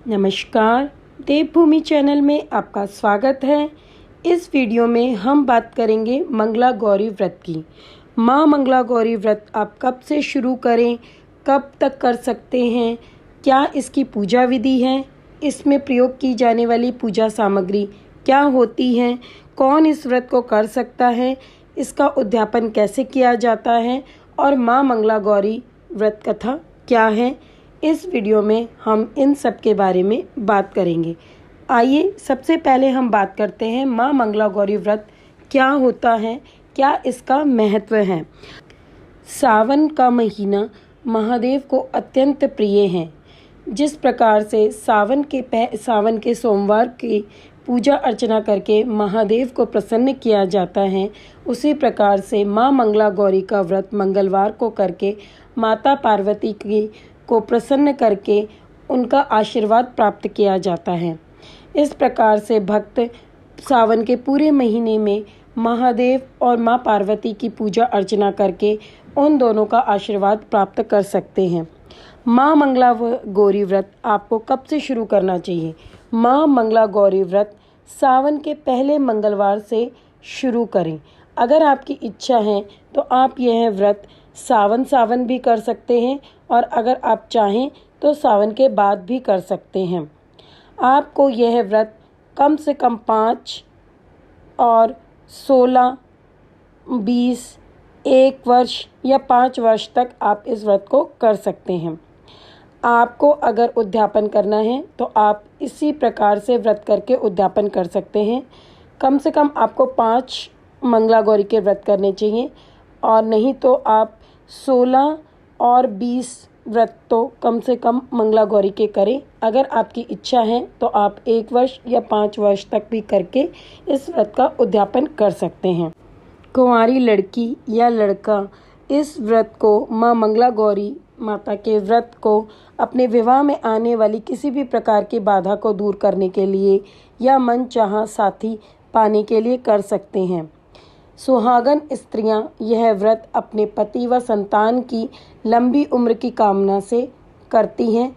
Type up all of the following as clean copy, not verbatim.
नमस्कार, देवभूमि चैनल में आपका स्वागत है। इस वीडियो में हम बात करेंगे मंगला गौरी व्रत की। माँ मंगला गौरी व्रत आप कब से शुरू करें, कब तक कर सकते हैं, क्या इसकी पूजा विधि है, इसमें प्रयोग की जाने वाली पूजा सामग्री क्या होती है, कौन इस व्रत को कर सकता है, इसका उद्यापन कैसे किया जाता है और माँ मंगला गौरी व्रत कथा क्या है, इस वीडियो में हम इन सब के बारे में बात करेंगे। आइए सबसे पहले हम बात करते हैं माँ मंगला गौरी व्रत क्या होता है, क्या इसका महत्व है। सावन का महीना महादेव को अत्यंत प्रिय है। जिस प्रकार से सावन के सोमवार की पूजा अर्चना करके महादेव को प्रसन्न किया जाता है, उसी प्रकार से माँ मंगला गौरी का व्रत मंगलवार को करके माता पार्वती को प्रसन्न करके उनका आशीर्वाद प्राप्त किया जाता है। इस प्रकार से भक्त सावन के पूरे महीने में महादेव और माँ पार्वती की पूजा अर्चना करके उन दोनों का आशीर्वाद प्राप्त कर सकते हैं। माँ मंगला गौरी व्रत आपको कब से शुरू करना चाहिए? माँ मंगला गौरी व्रत सावन के पहले मंगलवार से शुरू करें। अगर आपकी इच्छा है तो आप यह व्रत सावन भी कर सकते हैं और अगर आप चाहें तो सावन के बाद भी कर सकते हैं। आपको यह व्रत कम से कम 5 और 16, 20, 1 वर्ष या 5 वर्ष तक आप इस व्रत को कर सकते हैं। आपको अगर उद्यापन करना है तो आप इसी प्रकार से व्रत करके उद्यापन कर सकते हैं। कम से कम आपको 5 मंगला गौरी के व्रत करने चाहिए और नहीं तो आप 16 और 20 व्रत तो कम से कम मंगला गौरी के करें। अगर आपकी इच्छा है तो आप 1 वर्ष या 5 वर्ष तक भी करके इस व्रत का उद्यापन कर सकते हैं। कुंवारी लड़की या लड़का इस व्रत को माँ मंगला गौरी माता के व्रत को अपने विवाह में आने वाली किसी भी प्रकार की बाधा को दूर करने के लिए या मनचाहा साथी पाने के लिए कर सकते हैं। सुहागन स्त्रियां यह व्रत अपने पति व संतान की लंबी उम्र की कामना से करती हैं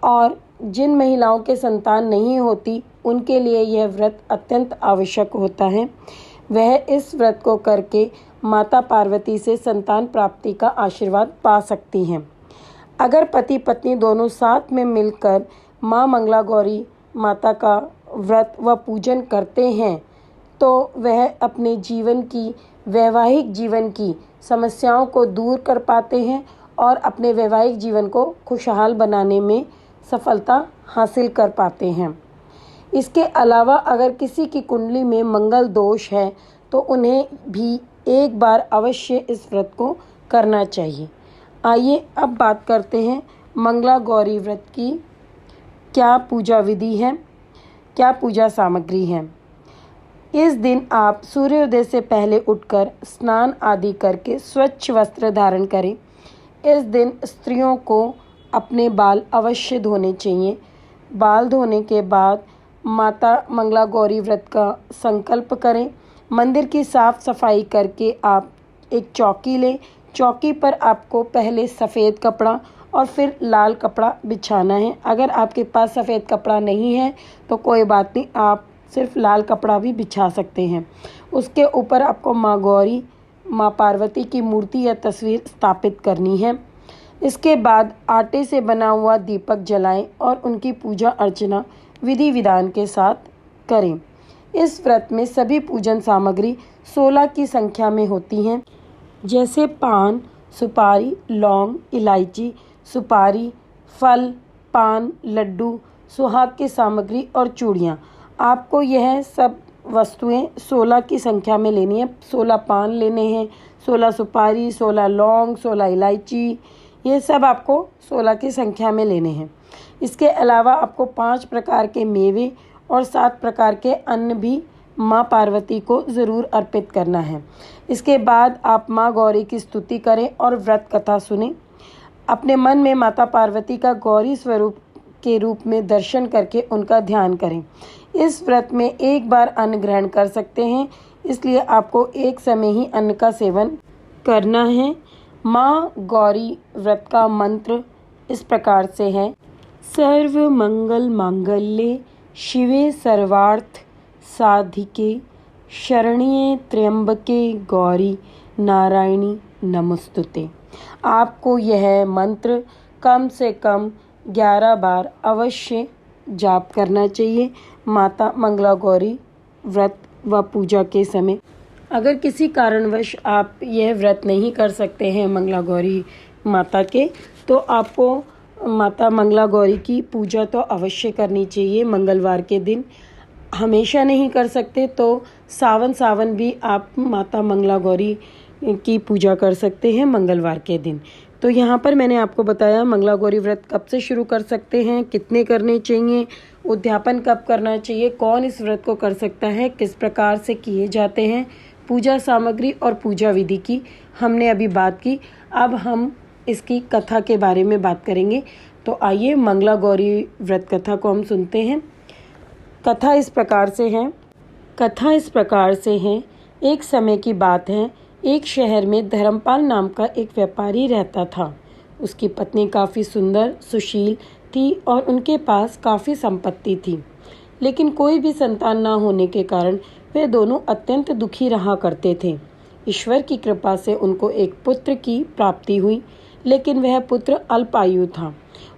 और जिन महिलाओं के संतान नहीं होती उनके लिए यह व्रत अत्यंत आवश्यक होता है। वह इस व्रत को करके माता पार्वती से संतान प्राप्ति का आशीर्वाद पा सकती हैं। अगर पति पत्नी दोनों साथ में मिलकर माँ मंगला गौरी माता का व्रत व पूजन करते हैं तो वह अपने वैवाहिक जीवन की समस्याओं को दूर कर पाते हैं और अपने वैवाहिक जीवन को खुशहाल बनाने में सफलता हासिल कर पाते हैं। इसके अलावा अगर किसी की कुंडली में मंगल दोष है तो उन्हें भी एक बार अवश्य इस व्रत को करना चाहिए। आइए अब बात करते हैं मंगला गौरी व्रत की क्या पूजा विधि है, क्या पूजा सामग्री है। इस दिन आप सूर्योदय से पहले उठकर स्नान आदि करके स्वच्छ वस्त्र धारण करें। इस दिन स्त्रियों को अपने बाल अवश्य धोने चाहिए। बाल धोने के बाद माता मंगला गौरी व्रत का संकल्प करें। मंदिर की साफ सफाई करके आप एक चौकी लें। चौकी पर आपको पहले सफ़ेद कपड़ा और फिर लाल कपड़ा बिछाना है। अगर आपके पास सफ़ेद कपड़ा नहीं है तो कोई बात नहीं, आप सिर्फ लाल कपड़ा भी बिछा सकते हैं। उसके ऊपर आपको माँ गौरी, माँ पार्वती की मूर्ति या तस्वीर स्थापित करनी है। इसके बाद आटे से बना हुआ दीपक जलाएं और उनकी पूजा अर्चना विधि विधान के साथ करें। इस व्रत में सभी पूजन सामग्री 16 की संख्या में होती हैं, जैसे पान, सुपारी, लौंग, इलायची, सुपारी, फल, पान, लड्डू, सुहाग की सामग्री और चूड़ियाँ। आपको यह सब वस्तुएं 16 की संख्या में लेनी है। 16 पान लेने हैं, 16 सुपारी, 16 लौंग, 16 इलायची, ये सब आपको 16 की संख्या में लेने हैं। इसके अलावा आपको 5 प्रकार के मेवे और 7 प्रकार के अन्न भी माँ पार्वती को ज़रूर अर्पित करना है। इसके बाद आप माँ गौरी की स्तुति करें और व्रत कथा सुनें। अपने मन में माता पार्वती का गौरी स्वरूप के रूप में दर्शन करके उनका ध्यान करें। इस व्रत में एक बार अन्न ग्रहण कर सकते हैं, इसलिए आपको एक समय ही अन्न का सेवन करना है। माँ गौरी व्रत का मंत्र इस प्रकार से है: सर्व मंगल मांगल्ये शिवे सर्वार्थ साधिके शरण्ये त्र्यंबके गौरी नारायणी नमस्तुते। आपको यह मंत्र कम से कम 11 बार अवश्य जाप करना चाहिए माता मंगला गौरी व्रत व पूजा के समय। अगर किसी कारणवश आप यह व्रत नहीं कर सकते हैं मंगला गौरी माता के, तो आपको माता मंगला गौरी की पूजा तो अवश्य करनी चाहिए मंगलवार के दिन। हमेशा नहीं कर सकते तो सावन भी आप माता मंगला गौरी की पूजा कर सकते हैं मंगलवार के दिन। तो यहाँ पर मैंने आपको बताया मंगला गौरी व्रत कब से शुरू कर सकते हैं, कितने करने चाहिए, उद्यापन कब करना चाहिए, कौन इस व्रत को कर सकता है, किस प्रकार से किए जाते हैं, पूजा सामग्री और पूजा विधि की हमने अभी बात की। अब हम इसकी कथा के बारे में बात करेंगे। तो आइए मंगला गौरी व्रत कथा को हम सुनते हैं। कथा इस प्रकार से है। एक समय की बात है, एक शहर में धर्मपाल नाम का एक व्यापारी रहता था। उसकी पत्नी काफ़ी सुंदर सुशील थी और उनके पास काफ़ी संपत्ति थी, लेकिन कोई भी संतान न होने के कारण वे दोनों अत्यंत दुखी रहा करते थे। ईश्वर की कृपा से उनको एक पुत्र की प्राप्ति हुई, लेकिन वह पुत्र अल्पायु था।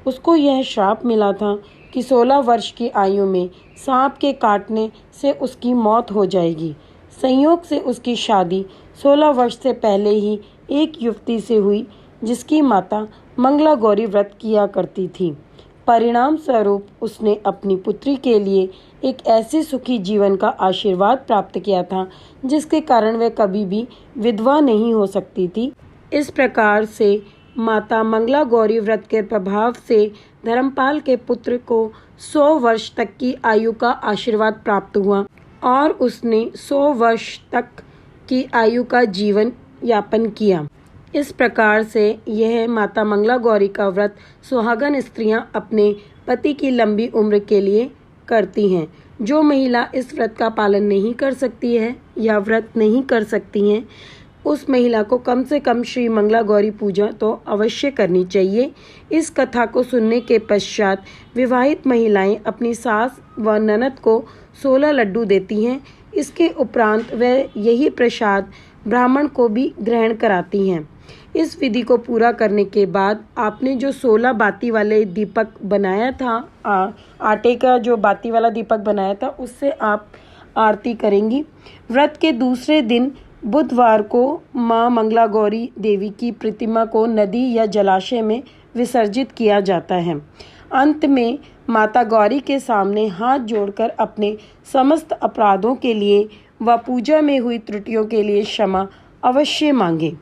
उसको यह श्राप मिला था कि 16 वर्ष की आयु में सांप के काटने से उसकी मौत हो जाएगी। संयोग से उसकी शादी 16 वर्ष से पहले ही एक युवती से हुई जिसकी माता मंगला गौरी व्रत किया करती थी। परिणाम स्वरूप उसने अपनी पुत्री के लिए एक ऐसे सुखी जीवन का आशीर्वाद प्राप्त किया था जिसके कारण वह कभी भी विधवा नहीं हो सकती थी। इस प्रकार से माता मंगला गौरी व्रत के प्रभाव से धर्मपाल के पुत्र को 100 वर्ष तक की आयु का आशीर्वाद प्राप्त हुआ और उसने 100 वर्ष तक की आयु का जीवन यापन किया। इस प्रकार से यह माता मंगला गौरी का व्रत सुहागन स्त्रियां अपने पति की लंबी उम्र के लिए करती हैं। जो महिला इस व्रत का पालन नहीं कर सकती है या व्रत नहीं कर सकती हैं, उस महिला को कम से कम श्री मंगला गौरी पूजा तो अवश्य करनी चाहिए। इस कथा को सुनने के पश्चात विवाहित महिलाएं अपनी सास व ननद को 16 लड्डू देती हैं। इसके उपरांत वह यही प्रसाद ब्राह्मण को भी ग्रहण कराती हैं। इस विधि को पूरा करने के बाद आपने जो 16 बाती वाले दीपक बनाया था, आटे का जो बाती वाला दीपक बनाया था, उससे आप आरती करेंगी। व्रत के दूसरे दिन बुधवार को माँ मंगला गौरी देवी की प्रतिमा को नदी या जलाशय में विसर्जित किया जाता है। अंत में माता गौरी के सामने हाथ जोड़कर अपने समस्त अपराधों के लिए व पूजा में हुई त्रुटियों के लिए क्षमा अवश्य मांगे।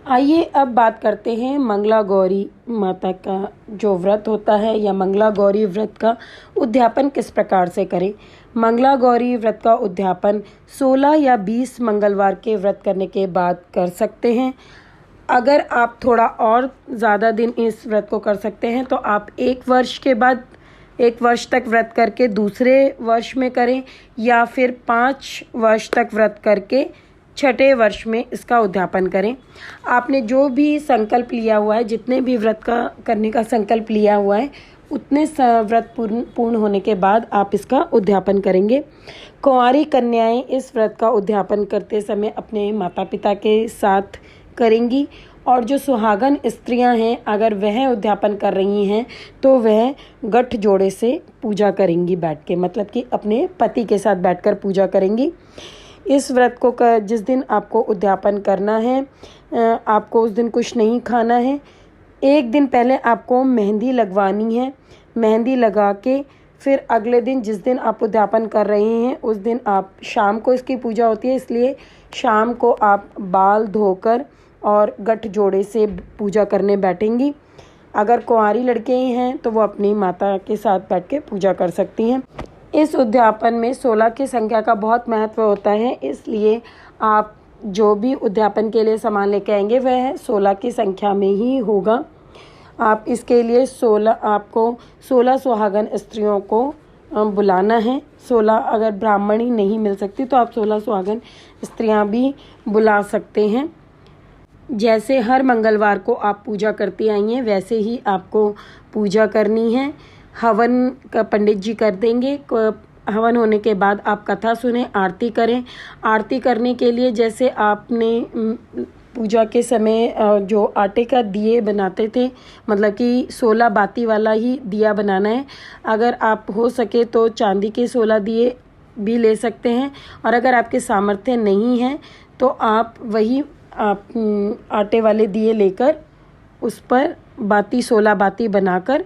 आइए अब बात करते हैं मंगला गौरी माता का जो व्रत होता है या मंगला गौरी व्रत का उद्यापन किस प्रकार से करें। मंगला गौरी व्रत का उद्यापन 16 या 20 मंगलवार के व्रत करने के बाद कर सकते हैं। अगर आप थोड़ा और ज़्यादा दिन इस व्रत को कर सकते हैं तो आप 1 वर्ष के बाद 1 वर्ष तक व्रत करके दूसरे वर्ष में करें, या फिर 5 वर्ष तक व्रत करके 6ठे वर्ष में इसका उद्यापन करें। आपने जो भी संकल्प लिया हुआ है, जितने भी व्रत का करने का संकल्प लिया हुआ है, उतने व्रत पूर्ण होने के बाद आप इसका उद्यापन करेंगे। कुंवारी कन्याएं इस व्रत का उद्यापन करते समय अपने माता पिता के साथ करेंगी, और जो सुहागन स्त्रियां हैं अगर वह उद्यापन कर रही हैं तो वह गठ जोड़े से पूजा करेंगी बैठ के, मतलब कि अपने पति के साथ बैठकर पूजा करेंगी। इस व्रत को जिस दिन आपको उद्यापन करना है, आपको उस दिन कुछ नहीं खाना है। 1 दिन पहले आपको मेहंदी लगवानी है। मेहंदी लगा के फिर अगले दिन जिस दिन आप उद्यापन कर रहे हैं उस दिन आप शाम को इसकी पूजा होती है, इसलिए शाम को आप बाल धोकर और गठ जोड़े से पूजा करने बैठेंगी। अगर कुंवारी लड़के हैं तो वो अपनी माता के साथ बैठ के पूजा कर सकती हैं। इस उद्यापन में 16 की संख्या का बहुत महत्व होता है, इसलिए आप जो भी उद्यापन के लिए सामान लेके आएंगे वह 16 की संख्या में ही होगा। आप इसके लिए 16 सुहागन स्त्रियों को बुलाना है। 16 अगर ब्राह्मण ही नहीं मिल सकती तो आप 16 सुहागन स्त्रियां भी बुला सकते हैं। जैसे हर मंगलवार को आप पूजा करती आई हैं वैसे ही आपको पूजा करनी है। हवन का पंडित जी कर देंगे। हवन होने के बाद आप कथा सुने, आरती करें। आरती करने के लिए जैसे आपने पूजा के समय जो आटे का दिए बनाते थे, मतलब कि 16 बाती वाला ही दिया बनाना है। अगर आप हो सके तो चांदी के 16 दिए भी ले सकते हैं, और अगर आपके सामर्थ्य नहीं है तो आप वही आटे वाले दिए लेकर उस पर 16 बाती बनाकर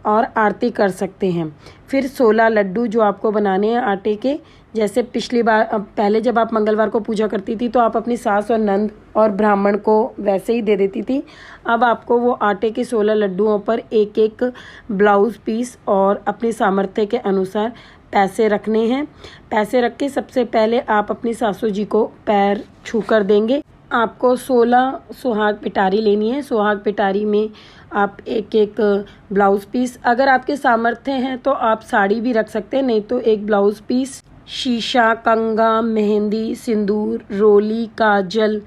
और आरती कर सकते हैं। फिर 16 लड्डू जो आपको बनाने हैं आटे के, जैसे पिछली बार पहले जब आप मंगलवार को पूजा करती थी तो आप अपनी सास और नंद और ब्राह्मण को वैसे ही दे देती थी। अब आपको वो आटे के 16 लड्डुओं पर एक एक ब्लाउज़ पीस और अपने सामर्थ्य के अनुसार पैसे रखने हैं। पैसे रख के सबसे पहले आप अपनी सासू जी को पैर छू कर देंगे। आपको 16 सुहाग पिटारी लेनी है। सुहाग पिटारी में आप एक एक ब्लाउज़ पीस, अगर आपके सामर्थ्य हैं तो आप साड़ी भी रख सकते हैं, नहीं तो एक ब्लाउज़ पीस, शीशा, कंगा, मेहंदी, सिंदूर, रोली, काजल,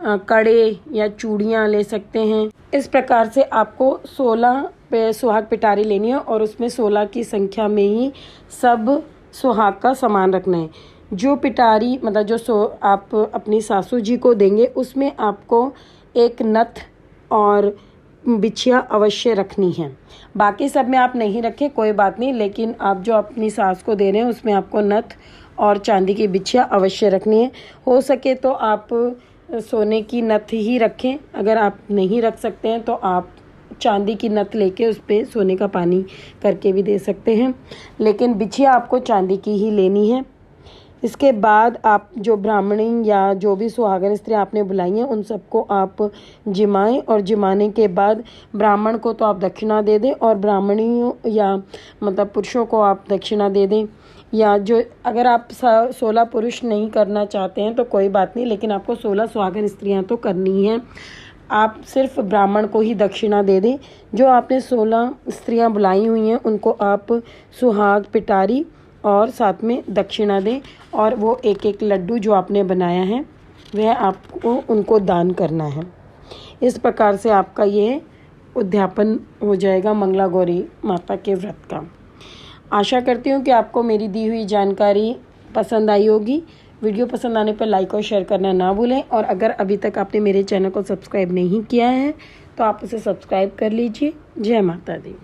कड़े या चूड़ियाँ ले सकते हैं। इस प्रकार से आपको 16 पे सुहाग पिटारी लेनी है और उसमें 16 की संख्या में ही सब सुहाग का सामान रखना है। जो पिटारी मतलब जो आप अपनी सासू जी को देंगे उसमें आपको एक नथ और बिछिया अवश्य रखनी है। बाकी सब में आप नहीं रखें कोई बात नहीं, लेकिन आप जो अपनी सास को दे रहे हैं उसमें आपको नथ और चांदी की बिछिया अवश्य रखनी है। हो सके तो आप सोने की नथ ही रखें, अगर आप नहीं रख सकते हैं तो आप चांदी की नथ लेके उस पर सोने का पानी करके भी दे सकते हैं, लेकिन बिछिया आपको चांदी की ही लेनी है। इसके बाद आप जो ब्राह्मणी या जो भी सुहागन स्त्री आपने बुलाई हैं उन सबको आप जिमाएं, और जिमाने के बाद ब्राह्मण को तो आप दक्षिणा दे दें और ब्राह्मणियों या मतलब पुरुषों को आप दक्षिणा दे दें। या जो अगर आप 16 पुरुष नहीं करना चाहते हैं तो कोई बात नहीं, लेकिन आपको 16 सुहागन स्त्रियां तो करनी हैं। आप सिर्फ ब्राह्मण को ही दक्षिणा दे दें। जो आपने 16 स्त्रियां बुलाई हुई हैं उनको आप सुहाग पिटारी और साथ में दक्षिणा दें, और वो एक एक लड्डू जो आपने बनाया है वह आपको उनको दान करना है। इस प्रकार से आपका ये उद्यापन हो जाएगा मंगला गौरी माता के व्रत का। आशा करती हूँ कि आपको मेरी दी हुई जानकारी पसंद आई होगी। वीडियो पसंद आने पर लाइक और शेयर करना ना भूलें, और अगर अभी तक आपने मेरे चैनल को सब्सक्राइब नहीं किया है तो आप उसे सब्सक्राइब कर लीजिए। जय माता दी।